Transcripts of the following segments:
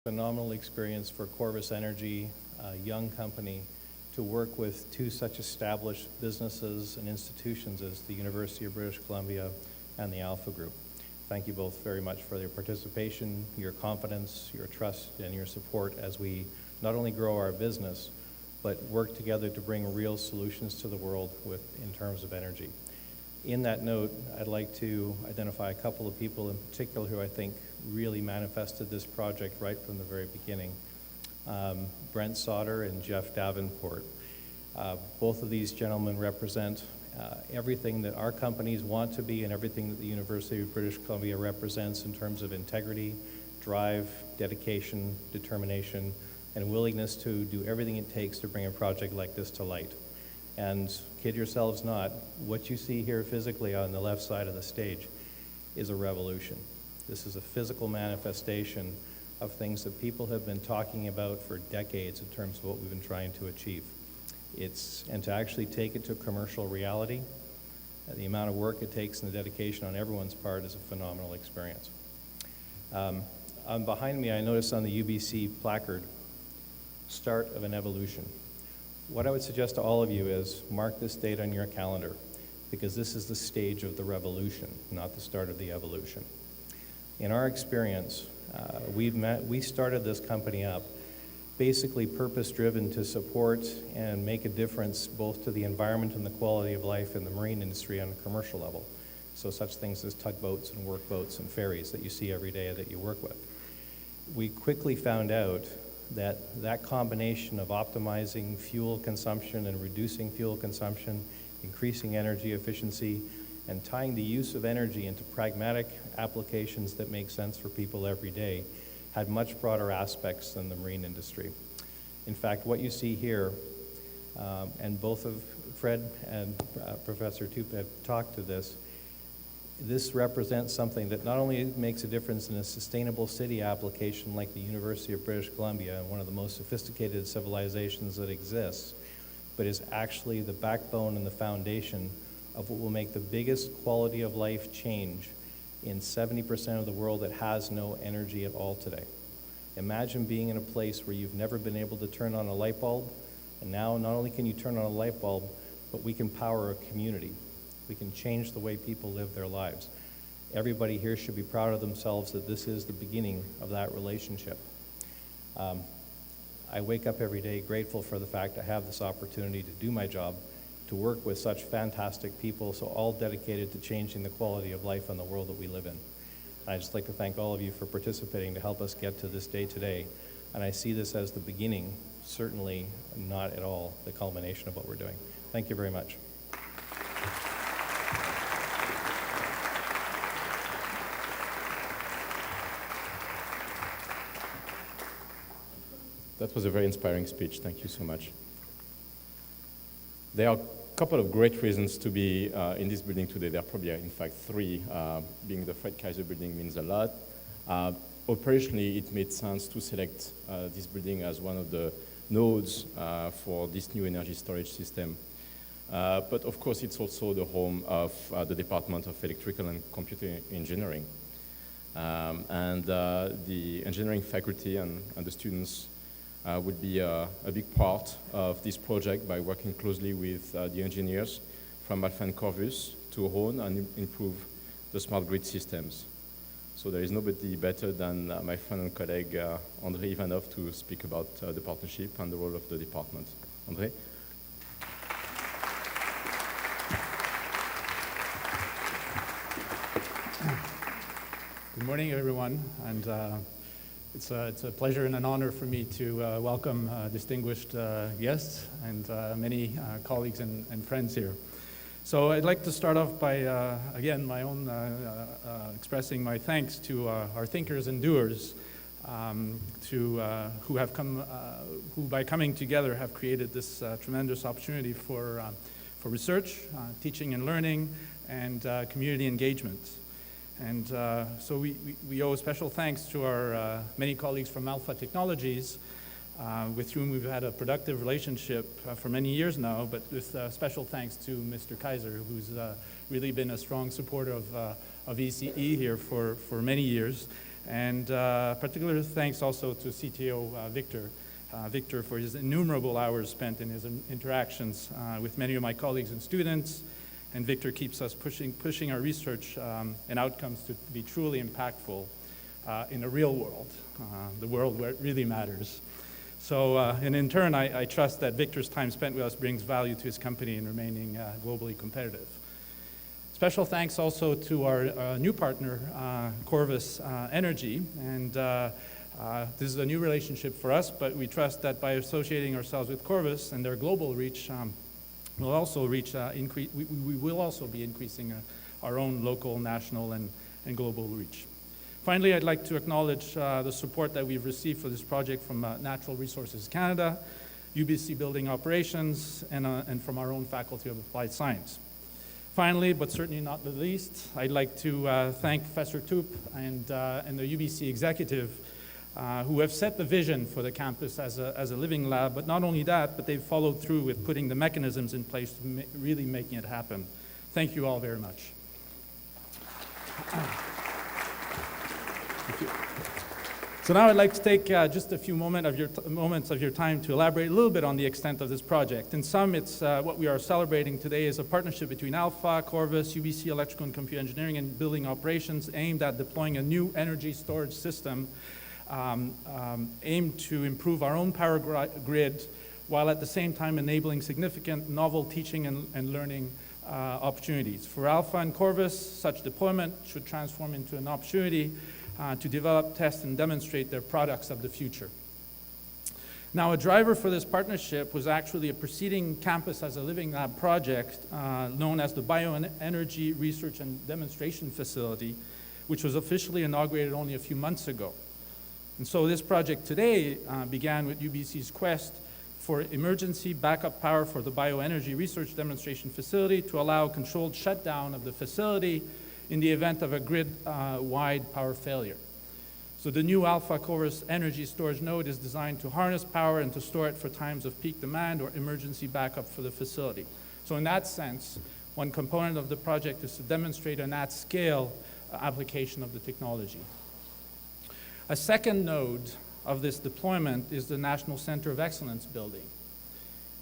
Phenomenal experience for Corvus Energy, a young company, to work with two such established businesses and institutions as the University of British Columbia and the Alpha Group. Thank you both very much for your participation, your confidence, your trust, and your support as we not only grow our business, but work together to bring real solutions to the world in terms of energy. In that note, I'd like to identify a couple of people in particular who I think really manifested this project right from the very beginning. Brent and Jeff Davenport. Both of these gentlemen represent everything that our companies want to be and everything that the University of British Columbia represents in terms of integrity, drive, dedication, determination, and willingness to do everything it takes to bring a project like this to light. And kid yourselves not, what you see here physically on the left side of the stage is a revolution. This is a physical manifestation of things that people have been talking about for decades in terms of what we've been trying to achieve. And to actually take it to commercial reality, the amount of work it takes and the dedication on everyone's part is a phenomenal experience. Behind me, I noticed on the UBC placard, start of an evolution. What I would suggest to all of you is mark this date on your calendar, because this is the stage of the revolution, not the start of the evolution. In our experience, we started this company up basically purpose-driven to support and make a difference both to the environment and the quality of life in the marine industry on a commercial level. So such things as tugboats and workboats and ferries that you see every day that you work with. We quickly found out that combination of optimizing fuel consumption and reducing fuel consumption, increasing energy efficiency, and tying the use of energy into pragmatic applications that make sense for people every day had much broader aspects than the marine industry. In fact, what you see here, and both of Fred and Professor Tup have talked to this represents something that not only makes a difference in a sustainable city application like the University of British Columbia, one of the most sophisticated civilizations that exists, but is actually the backbone and the foundation of what will make the biggest quality of life change in 70% of the world that has no energy at all today. Imagine being in a place where you've never been able to turn on a light bulb, and now not only can you turn on a light bulb, but we can power a community. We can change the way people live their lives. Everybody here should be proud of themselves that this is the beginning of that relationship. I wake up every day grateful for the fact I have this opportunity to do my job, to work with such fantastic people, so all dedicated to changing the quality of life in the world that we live in. I'd just like to thank all of you for participating to help us get to this day today. And I see this as the beginning, certainly not at all the culmination of what we're doing. Thank you very much. That was a very inspiring speech. Thank you so much. There are a couple of great reasons to be in this building today. There are probably, in fact, three. Being the Fred Kaiser building means a lot. Operationally, it made sense to select this building as one of the nodes for this new energy storage system. But of course, it's also the home of the Department of Electrical and Computer Engineering. And the engineering faculty and the students would be a big part of this project by working closely with the engineers from Alpha and Corvus to hone and improve the smart grid systems. So there is nobody better than my friend and colleague André Ivanov to speak about the partnership and the role of the department. André? Good morning, everyone. And it's a pleasure and an honor for me to welcome distinguished guests and many colleagues and friends here. So I'd like to start off by, again, my own expressing my thanks to our thinkers and doers who by coming together have created this tremendous opportunity for research, teaching and learning, and community engagement. And so we owe special thanks to our many colleagues from Alpha Technologies, with whom we've had a productive relationship for many years now, but with special thanks to Mr. Kaiser, who's really been a strong supporter of ECE here for many years. And particular thanks also to CTO Victor for his innumerable hours spent in his interactions with many of my colleagues and students. And Victor keeps us pushing our research and outcomes to be truly impactful in the real world, the world where it really matters. So, and in turn, I trust that Victor's time spent with us brings value to his company in remaining globally competitive. Special thanks also to our new partner, Corvus Energy, and this is a new relationship for us, but we trust that by associating ourselves with Corvus and their global reach, we'll also reach we will also be increasing our own local, national, and global reach. Finally, I'd like to acknowledge the support that we've received for this project from Natural Resources Canada, UBC Building Operations, and from our own Faculty of Applied Science. Finally, but certainly not the least, I'd like to thank Professor Toop and the UBC executive who have set the vision for the campus as a living lab, but not only that, but they've followed through with putting the mechanisms in place to really making it happen. Thank you all very much. So now I'd like to take just a few moments of your time to elaborate a little bit on the extent of this project. In sum, it's what we are celebrating today is a partnership between Alpha, Corvus, UBC Electrical and Computer Engineering, and Building Operations aimed at deploying a new energy storage system aimed to improve our own power grid while at the same time enabling significant novel teaching and learning opportunities. For Alpha and Corvus, such deployment should transform into an opportunity to develop, test, and demonstrate their products of the future. Now, a driver for this partnership was actually a preceding campus as a living lab project known as the Bioenergy Research and Demonstration Facility, which was officially inaugurated only a few months ago. And so this project today began with UBC's quest for emergency backup power for the Bioenergy Research Demonstration Facility to allow controlled shutdown of the facility in the event of a grid-wide power failure. So the new Alpha Corvus energy storage node is designed to harness power and to store it for times of peak demand or emergency backup for the facility. So in that sense, one component of the project is to demonstrate an at-scale application of the technology. A second node of this deployment is the National Center of Excellence building.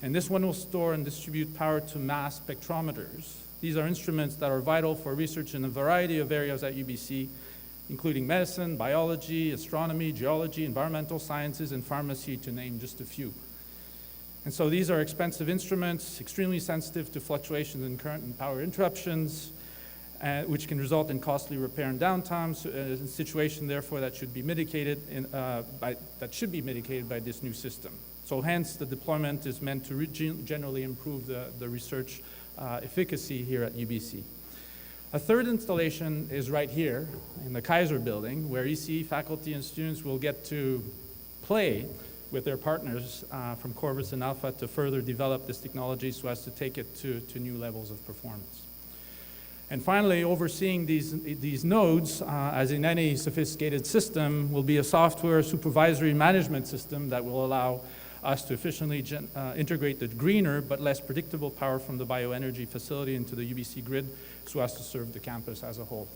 And this one will store and distribute power to mass spectrometers. These are instruments that are vital for research in a variety of areas at UBC, including medicine, biology, astronomy, geology, environmental sciences, and pharmacy, to name just a few. And so these are expensive instruments, extremely sensitive to fluctuations in current and power interruptions, which can result in costly repair and downtime, a situation, therefore, that should be mitigated by this new system. So hence, the deployment is meant to generally improve the research efficacy here at UBC. A third installation is right here in the Kaiser building, where ECE faculty and students will get to play with their partners from Corvus and Alpha to further develop this technology so as to take it to new levels of performance. And finally, overseeing these nodes, as in any sophisticated system, will be a software supervisory management system that will allow us to efficiently integrate the greener but less predictable power from the bioenergy facility into the UBC grid so as to serve the campus as a whole.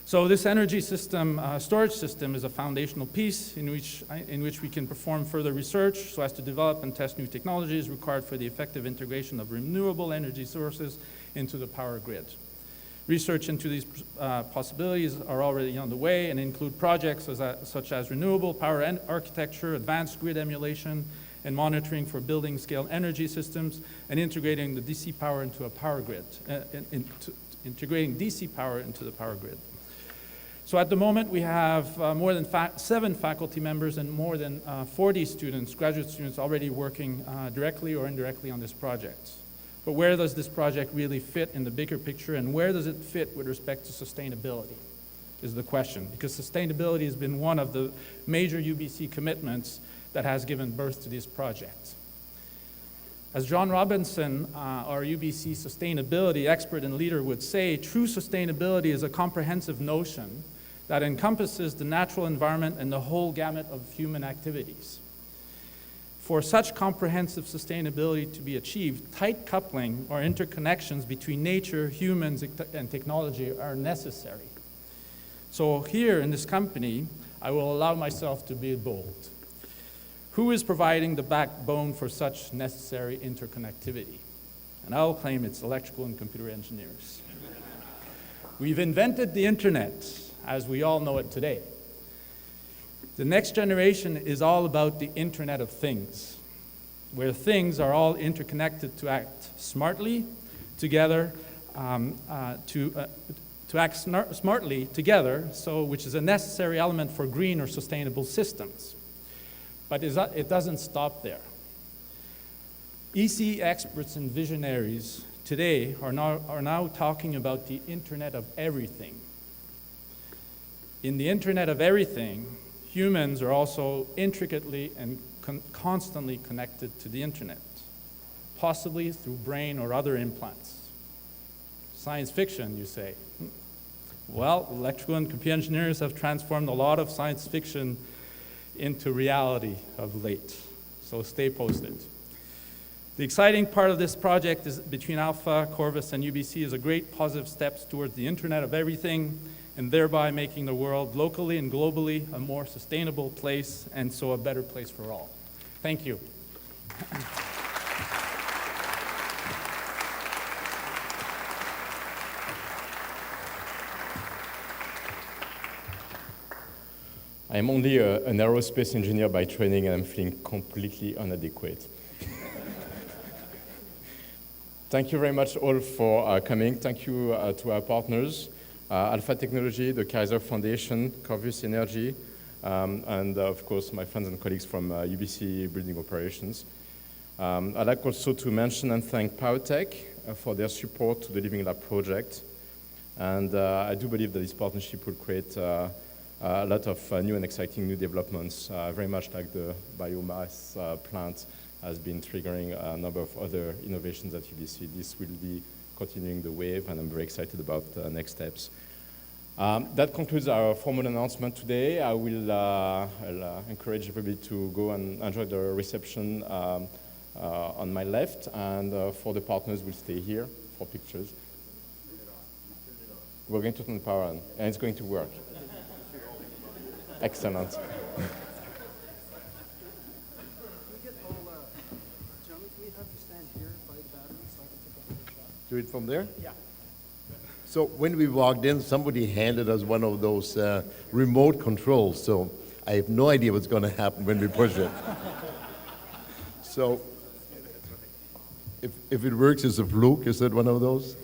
So this energy system, storage system, is a foundational piece in which we can perform further research so as to develop and test new technologies required for the effective integration of renewable energy sources into the power grid. Research into these possibilities are already underway and include projects such as renewable power architecture, advanced grid emulation, and monitoring for building scale energy systems, and integrating the DC power into a power grid, integrating DC power into the power grid. So at the moment, we have more than 7 faculty members and more than 40 students, graduate students, already working directly or indirectly on this project. But where does this project really fit in the bigger picture, and where does it fit with respect to sustainability is the question, because sustainability has been one of the major UBC commitments that has given birth to this project. As John Robinson, our UBC sustainability expert and leader, would say, true sustainability is a comprehensive notion that encompasses the natural environment and the whole gamut of human activities. For such comprehensive sustainability to be achieved, tight coupling or interconnections between nature, humans, and technology are necessary. So here in this company, I will allow myself to be bold. Who is providing the backbone for such necessary interconnectivity? And I'll claim it's electrical and computer engineers. We've invented the internet as we all know it today. The next generation is all about the Internet of Things, where things are all interconnected to act smartly together, which is a necessary element for green or sustainable systems. But it doesn't stop there. EC experts and visionaries today are now talking about the Internet of Everything. In the Internet of Everything, humans are also intricately and constantly connected to the Internet, possibly through brain or other implants. Science fiction, you say. Well, electrical and computer engineers have transformed a lot of science fiction into reality of late, so stay posted. The exciting part of this project is between Alpha, Corvus, and UBC is a great positive steps towards the Internet of Everything, and thereby making the world locally and globally a more sustainable place, and so a better place for all. Thank you. I'm only an aerospace engineer by training, and I'm feeling completely inadequate. Thank you very much all for coming. Thank you to our partners, Alpha Technology, the Kaiser Foundation, Corvus Energy, and of course my friends and colleagues from UBC Building Operations. I'd like also to mention and thank PowerTech for their support to the Living Lab project. And I do believe that this partnership will create a lot of new and exciting new developments, very much like the biomass plant has been triggering a number of other innovations at UBC. This will be continuing the wave, and I'm very excited about the next steps. That concludes our formal announcement today. I'll encourage everybody to go and enjoy the reception on my left, and for the partners, we'll stay here for pictures. We're going to turn the power on, and it's going to work. Excellent. Do it from there? Yeah. So when we walked in, somebody handed us one of those remote controls, so I have no idea what's going to happen when we push it. So if it works as a fluke, is that one of those?